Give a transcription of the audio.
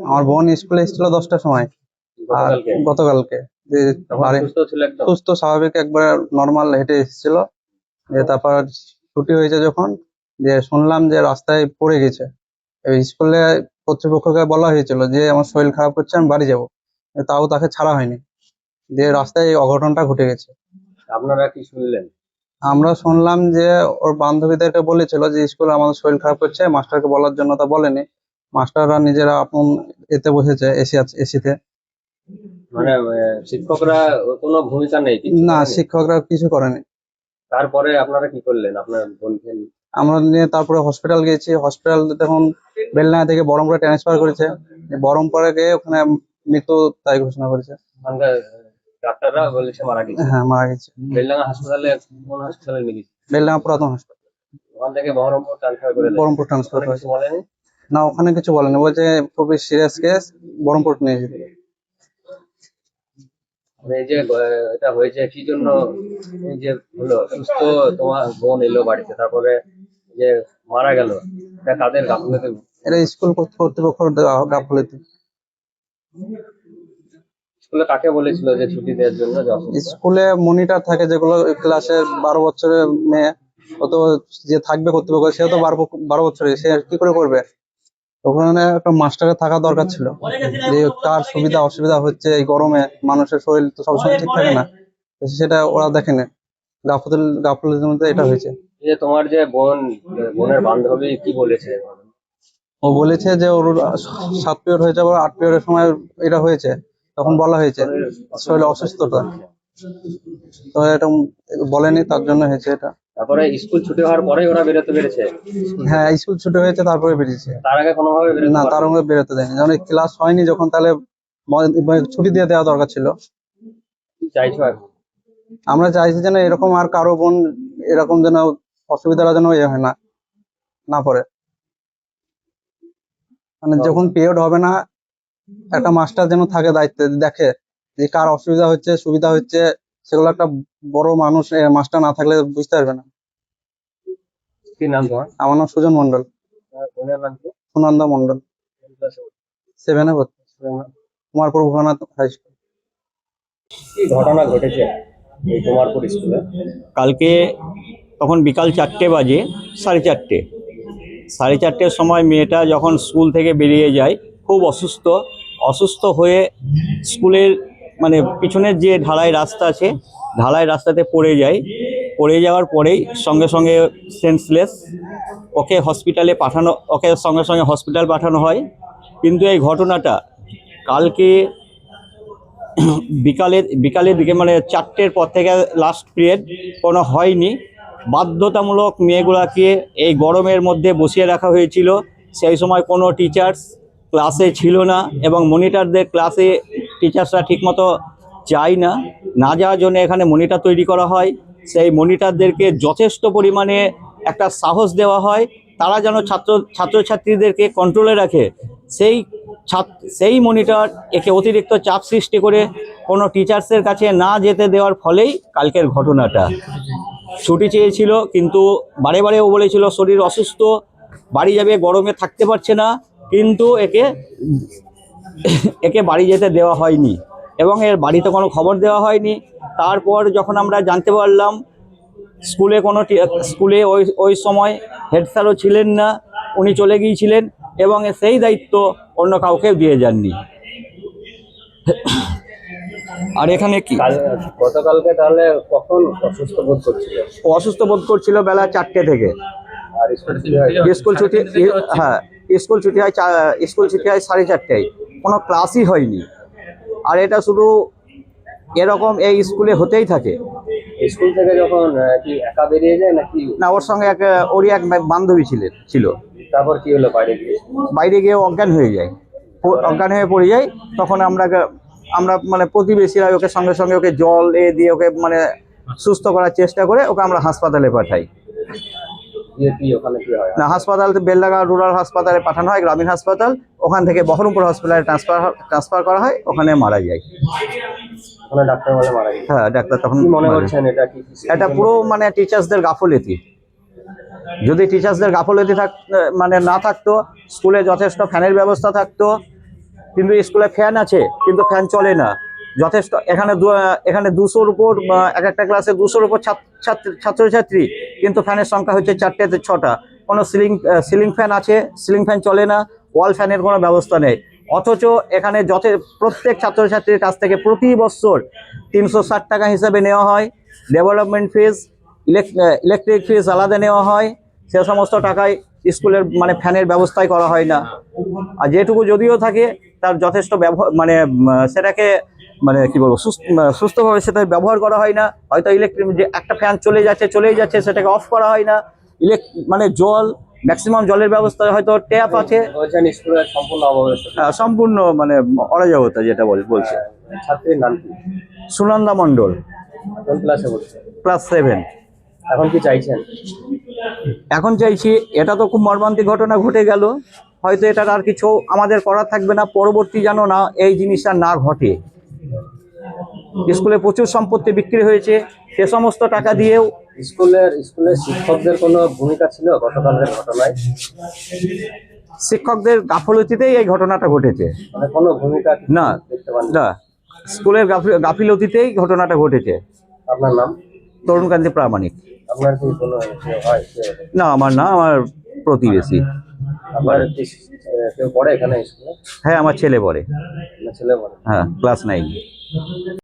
আমার বোন স্কুলে এসেছিল 10টার সময়। আর গতকালকে যে সুস্থ স্বাভাবিক একবার নর্মাল হেঁটে এসেছিল, যে তারপর ছুটি হয়েছে যখন, যে শুনলাম যে রাস্তায় পড়ে গেছে। স্কুলে কর্তৃপক্ষকে বলা হয়েছিল যে আমার শরীর খারাপ করছে, আমি বাড়ি যাবো, তাও তাকে ছাড়া হয়নি। যে রাস্তায় এই অঘটনটা ঘটে গেছে। আপনারা কি শুনলেন? আমরা শুনলাম যে ওর বান্ধবীদেরকে বলেছিল যে স্কুলে আমাদের শরীর খারাপ করছে, মাস্টারকে বলার জন্য তা বলেনি। মাস্টাররা নিজেরা আপন এতে বসেছে, এসিতে। মানে শিক্ষকরা কোনো ভূমিকা নেই? না, শিক্ষকরা কিছু করেনি। তারপরে আপনারা কি করলেন আপনার বোনকে? আমরা নিয়ে তারপরে হসপিটাল গেছি। হসপিটাল তখন বেলডাঙ্গা থেকে বহরমপুরে ট্রান্সফার করেছে। বহরমপুরে গিয়ে ওখানে মৃত্যু তাই ঘোষণা করেছে। ডাক্তাররা বলেছে মারা গেছে? হ্যাঁ, মারা গেছে। বেলডাঙ্গা হাসপাতালে? কোন হাসপাতালে নিয়ে গেছে? বেলডাঙ্গা পুরাতন হাসপাতাল। ওখান থেকে বহরমপুর ট্রান্সফার করে? বহরমপুর ট্রান্সফার করেছে। বলেনি? না, ওখানে কিছু বলেনি, বলছে খুবই সিরিয়াস কেস, বহরমপুর নিয়ে যেতে। এই যে এটা হয়েছে কি জন্য, এই যে হলো সুস্থ তোমার বোন এলো বাড়িতে, তারপরে যে মারা গেল, এটা কাদের গাফিলতি? এটা স্কুল কর্তৃপক্ষের গাফিলতি। স্কুলে কাকে বলেছিল যে ছুটি দেওয়ার জন্য? স্কুলে মনিটর থাকে, যেগুলো ক্লাসে 12 বছরের মেয়ে, ও তো যে থাকবে কর্তৃপক্ষ, সে তো 12 বছরের, সে কি করে করবে? ওখানে একটা মাস্টারের থাকা দরকার ছিল, যে কার সুবিধা অসুবিধা হচ্ছে এই গরমে, মানুষের শরীর তো সবসময় ঠিক থাকে না, সেটা ওরা দেখেনি। গাফিলতির মধ্যে এটা হয়েছে। যে তোমার যে বোনের বান্ধবী কি বলেছে? ও বলেছে যে ওর 7 পিরিয়ড হয়েছে, আবার 8 পিরিয়ডের সময় এটা হয়েছে, তখন বলা হয়েছে শরীরে অসুস্থতা, তো এটা বলেনি, তার জন্য হয়েছে এটা। তারপরে স্কুল ছুটি হওয়ার পরে ওরা বেরোতে পেরেছে? হ্যাঁ, স্কুল ছুটি হয়েছে তারপরে বেরিয়েছে। তার আগে কোনোভাবে না, তার আগে বেরোতে দেয়নি, যখন ক্লাস হয়নি যখন, তাহলে ছুটি দিয়ে দেওয়া দরকার ছিল। চাইছো এখন? আমরা চাইছি যেন এরকম আর কারো বোন এরকম যেন অসুবিধাটা যেন ইয়ে হয় না পড়ে। মানে যখন পিরিয়ড হবে না, একটা মাস্টার যেন থাকে দায়িত্বে, দেখে যে কার অসুবিধা হচ্ছে সুবিধা হচ্ছে, সেগুলো একটা বড় মানুষ মাস্টার না থাকলে বুঝতে পারবে না। কি নাম তোমার? আমার নাম সুজন মন্ডল। বোনের নাম কি? সুনন্দা মন্ডল। 7-এ ভর্তি, কুমারপুর ভোলানাথ হাই স্কুল। কি ঘটনা ঘটেছে এই কুমারপুর স্কুলে? কালকে তখন বিকাল 4টে বাজে, 4:30 সময় মেয়েটা যখন স্কুল থেকে বেরিয়ে যায়, খুব অসুস্থ হয়ে স্কুলের মানে পিছনের যে ঢালাই রাস্তা আছে, ঢালাই রাস্তাতে পড়ে যাওয়ার পরেই সঙ্গে সঙ্গে সেন্সলেস, ওকে সঙ্গে সঙ্গে হসপিটাল পাঠানো হয়। কিন্তু এই ঘটনাটা কালকে বিকালের দিকে, মানে 4টের পর থেকে লাস্ট পিরিয়ড কোনো হয়নি, বাধ্যতামূলক মেয়েগুলোকে এই গরমের মধ্যে বসিয়ে রাখা হয়েছিল। সেই সময় কোনো টিচার্স ক্লাসে ছিল না, এবং মনিটরদের ক্লাসে টিচার্সরা ঠিকমতো যায় না যাওয়ার জন্য এখানে মনিটর তৈরি করা হয়। সেই মনিটরদেরকে যথেষ্ট পরিমাণে একটা সাহস দেওয়া হয়, তারা যেন ছাত্রছাত্রীদেরকে কন্ট্রোলে রাখে। সেই মনিটর একে অতিরিক্ত চাপ সৃষ্টি করে কোনো টিচার্সের কাছে না যেতে দেওয়ার ফলেই কালকের ঘটনাটা। ছুটি চেয়েছিল, কিন্তু বারে ও বলেছিল শরীর অসুস্থ, বাড়ি যাবে, গরমে থাকতে পারছে না, কিন্তু একে বাড়ি যেতে দেওয়া হয়নি, এবং এর বাড়িতে কোনো খবর দেওয়া হয়নি। তারপর যখন আমরা জানতে পারলাম, স্কুলে ওই সময় হেড স্যারও ছিলেন না, উনি চলে গিয়েছিলেন, এবং সেই দায়িত্ব অন্য কাউকে দিয়ে যাননি। আর এখানে কি গতকালকে তাহলে কখন অসুস্থ বোধ করছিল? বেলা 4টে থেকে। আর স্কুল ছুটি হয় 4:30। কোনো ক্লাসই হয়নি। আর এটা শুধু এরকম এই স্কুলে হতেই থাকে। স্কুল থেকে যখন কি একা বেরিয়ে যায় নাকি? না, ওর সঙ্গে ওরই এক বান্ধবী ছিল। তারপর কি হলো? বাইরে গিয়ে অজ্ঞান হয়ে পড়ে যায়। তখন আমরা মানে প্রতিবেশীরা ওকে সঙ্গে সঙ্গে ওকে জল দিয়ে ওকে মানে সুস্থ করার চেষ্টা করে ওকে আমরা হাসপাতালে পাঠাই। না, হাসপাতাল বেলডাঙ্গা রুরাল হাসপাতালে পাঠানো হয়, গ্রামীণ হাসপাতাল। ওখান থেকে বহরমপুর হসপিটালে ট্রান্সফার করা হয়, ওখানে মারা যায়। ডাক্তার হ্যাঁ, ডাক্তার তখন মনে করছেন এটা পুরো মানে টিচার্সদের গাফিলতি। যদি টিচার্সদের গাফলতি মানে না থাকতো, স্কুলে যথেষ্ট ফ্যানের ব্যবস্থা থাকতো, কিন্তু স্কুলে ফ্যান আছে কিন্তু ফ্যান চলে না যথেষ্ট। এখানে 200-র উপর এক একটা ক্লাসে 200-র উপর ছাত্রছাত্রী, কিন্তু ফ্যানের সংখ্যা হচ্ছে 4টে 6টা। কোনো সিলিং ফ্যান আছে, সিলিং ফ্যান চলে না, ওয়াল ফ্যানের কোনো ব্যবস্থা নেই। অথচ এখানে প্রত্যেক ছাত্রছাত্রীর কাছ থেকে প্রতি বছর 360 টাকা হিসাবে নেওয়া হয়। ডেভেলপমেন্ট ফিজ, ইলেকট্রিক ফিজ আলাদা নেওয়া হয়। সে সমস্ত টাকায় স্কুলের মানে ফ্যানের ব্যবস্থাই করা হয় না। আর যেটুকু যদিও থাকে তার যথেষ্ট মানে সেটাকে মানে কি বলবো সুস্থভাবে সেটা ব্যবহার করা হয় না। হয়তো ইলেকট্রিক যে একটা ফ্যান চলেই যাচ্ছে সেটাকে অফ করা হয় না। মানে জল, ম্যাক্সিমাম জলের ব্যবস্থা, হয়তো ট্যাপ আছে, স্কুলের সম্পূর্ণ অব্যবস্থা। সম্পূর্ণ মানে অরাজকতা যেটা বলছে। ছাত্রীর নাম কি? সুনন্দা মণ্ডল, কোন ক্লাসে পড়ছে? ক্লাস 7। এখন কি চাইছেন? এখন চাইছি, এটা তো খুব মর্মান্তিক ঘটনা ঘটে গেল, হয়তো এটার আর কিছু আমাদের করার থাকবে না, পরবর্তী যেন না এই জিনিসটা না ঘটে। স্কুলে প্রচুর সম্পত্তি বিক্রি হয়েছে, সে সমস্ত টাকা দিয়েও স্কুলের শিক্ষকদের কোনো ভূমিকা ছিল গতকালের ঘটনায়? শিক্ষকদের গাফলতিতেই এই ঘটনাটা ঘটেছে। মানে কোনো ভূমিকা না, দেখতে পান না, স্কুলের গাফিলতিতেই ঘটনাটা ঘটেছে। আপনার নাম? তরুণকান্তি প্রামাণিক। আপনার কি কোনো হয়? না, আমার না, আমার প্রতিবেশী। আপনার কেউ পড়ে এখানে স্কুলে? হ্যাঁ, আমার ছেলে পড়ে। ছেলে পড়ে? হ্যাঁ, ক্লাস 9।